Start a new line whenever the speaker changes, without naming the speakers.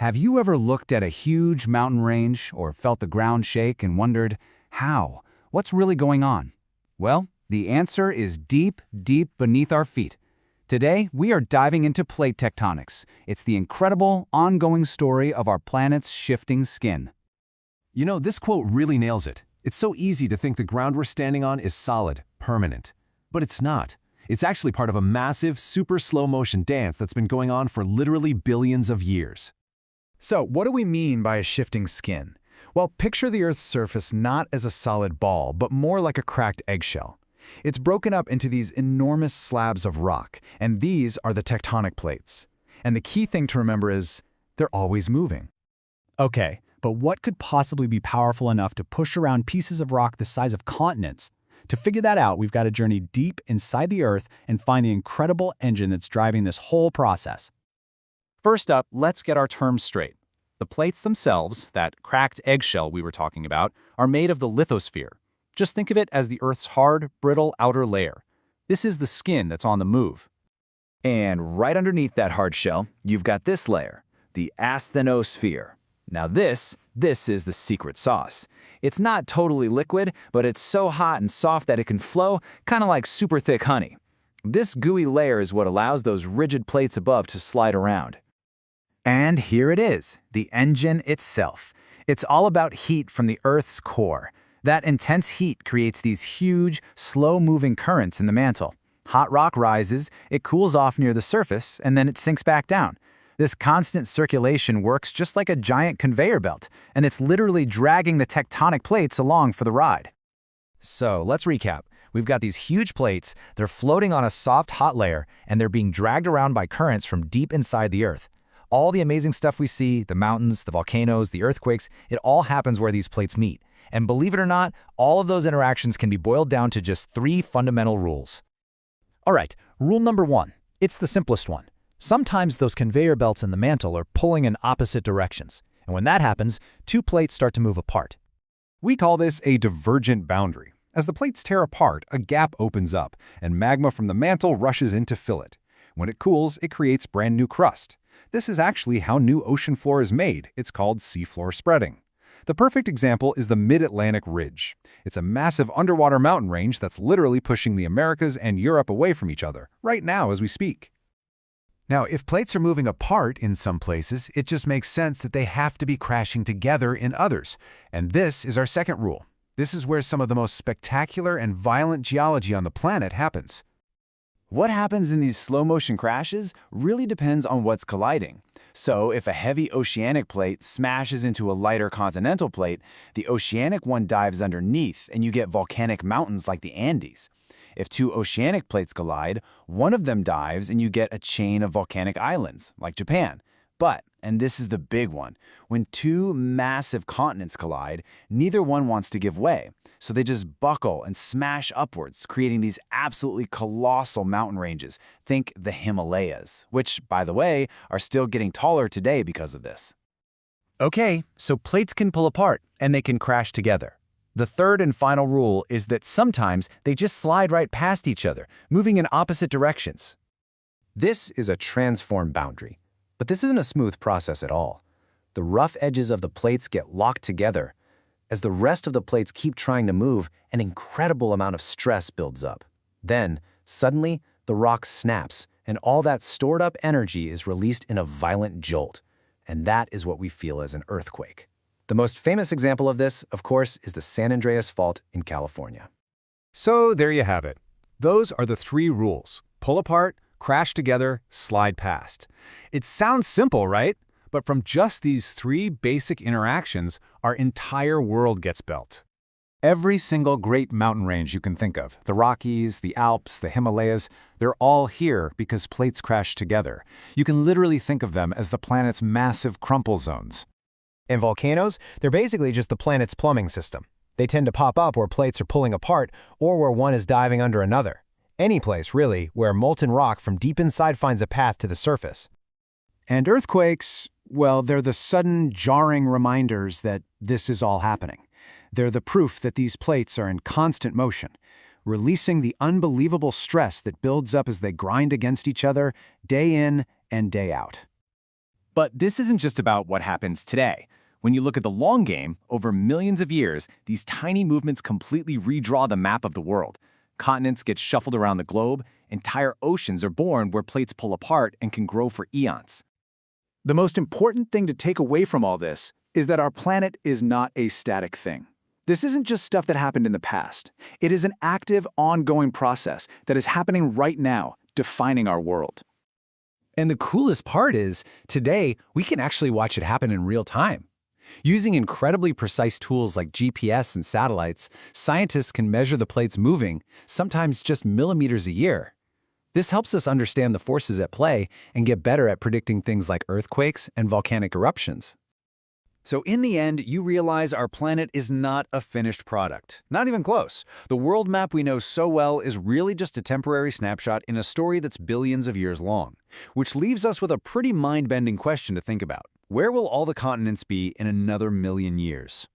Have you ever looked at a huge mountain range or felt the ground shake and wondered, how? What's really going on? Well, the answer is deep, deep beneath our feet. Today, we are diving into plate tectonics. It's the incredible, ongoing story of our planet's shifting skin.
You know, this quote really nails it. It's so easy to think the ground we're standing on is solid, permanent. But it's not. It's actually part of a massive, super slow-motion dance that's been going on for literally billions of years.
So, what do we mean by a shifting skin? Well, picture the Earth's surface not as a solid ball, but more like a cracked eggshell. It's broken up into these enormous slabs of rock, and these are the tectonic plates. And the key thing to remember is, they're always moving.
Okay, but what could possibly be powerful enough to push around pieces of rock the size of continents? To figure that out, we've got to journey deep inside the Earth and find the incredible engine that's driving this whole process.
First up, let's get our terms straight. The plates themselves, that cracked eggshell we were talking about, are made of the lithosphere. Just think of it as the Earth's hard, brittle outer layer. This is the skin that's on the move.
And right underneath that hard shell, you've got this layer, the asthenosphere. Now this is the secret sauce. It's not totally liquid, but it's so hot and soft that it can flow, kind of like super thick honey. This gooey layer is what allows those rigid plates above to slide around.
And here it is, the engine itself. It's all about heat from the Earth's core. That intense heat creates these huge, slow-moving currents in the mantle. Hot rock rises, it cools off near the surface, and then it sinks back down. This constant circulation works just like a giant conveyor belt, and it's literally dragging the tectonic plates along for the ride.
So let's recap. We've got these huge plates, they're floating on a soft, hot layer, and they're being dragged around by currents from deep inside the Earth. All the amazing stuff we see, the mountains, the volcanoes, the earthquakes, it all happens where these plates meet. And believe it or not, all of those interactions can be boiled down to just 3 fundamental rules.
All right, rule number 1. It's the simplest one. Sometimes those conveyor belts in the mantle are pulling in opposite directions. And when that happens, 2 plates start to move apart.
We call this a divergent boundary. As the plates tear apart, a gap opens up, and magma from the mantle rushes in to fill it. When it cools, it creates brand new crust. This is actually how new ocean floor is made. It's called seafloor spreading. The perfect example is the Mid-Atlantic Ridge. It's a massive underwater mountain range that's literally pushing the Americas and Europe away from each other, right now as we speak.
Now, if plates are moving apart in some places, it just makes sense that they have to be crashing together in others. And this is our second rule. This is where some of the most spectacular and violent geology on the planet happens.
What happens in these slow-motion crashes really depends on what's colliding. So if a heavy oceanic plate smashes into a lighter continental plate, the oceanic one dives underneath and you get volcanic mountains like the Andes. If 2 oceanic plates collide, one of them dives and you get a chain of volcanic islands, like Japan. But, and this is the big one, when 2 massive continents collide, neither one wants to give way. So they just buckle and smash upwards, creating these absolutely colossal mountain ranges. Think the Himalayas, which, by the way, are still getting taller today because of this.
Okay, so plates can pull apart, and they can crash together. The third and final rule is that sometimes they just slide right past each other, moving in opposite directions.
This is a transform boundary. But this isn't a smooth process at all. The rough edges of the plates get locked together. As the rest of the plates keep trying to move, an incredible amount of stress builds up. Then, suddenly, the rock snaps, and all that stored up energy is released in a violent jolt. And that is what we feel as an earthquake. The most famous example of this, of course, is the San Andreas Fault in California.
So there you have it. Those are the 3 rules. Pull apart, crash together, slide past. It sounds simple, right? But from just these 3 basic interactions, our entire world gets built. Every single great mountain range you can think of, the Rockies, the Alps, the Himalayas, they're all here because plates crash together. You can literally think of them as the planet's massive crumple zones.
And volcanoes, they're basically just the planet's plumbing system. They tend to pop up where plates are pulling apart or where one is diving under another. Any place, really, where molten rock from deep inside finds a path to the surface.
And earthquakes, well, they're the sudden, jarring reminders that this is all happening. They're the proof that these plates are in constant motion, releasing the unbelievable stress that builds up as they grind against each other day in and day out.
But this isn't just about what happens today. When you look at the long game, over millions of years, these tiny movements completely redraw the map of the world. Continents get shuffled around the globe, entire oceans are born where plates pull apart and can grow for eons.
The most important thing to take away from all this is that our planet is not a static thing. This isn't just stuff that happened in the past. It is an active, ongoing process that is happening right now, defining our world.
And the coolest part is, today, we can actually watch it happen in real time. Using incredibly precise tools like GPS and satellites, scientists can measure the plates moving, sometimes just millimeters a year. This helps us understand the forces at play and get better at predicting things like earthquakes and volcanic eruptions.
So in the end, you realize our planet is not a finished product. Not even close. The world map we know so well is really just a temporary snapshot in a story that's billions of years long. Which leaves us with a pretty mind-bending question to think about. Where will all the continents be in another million years?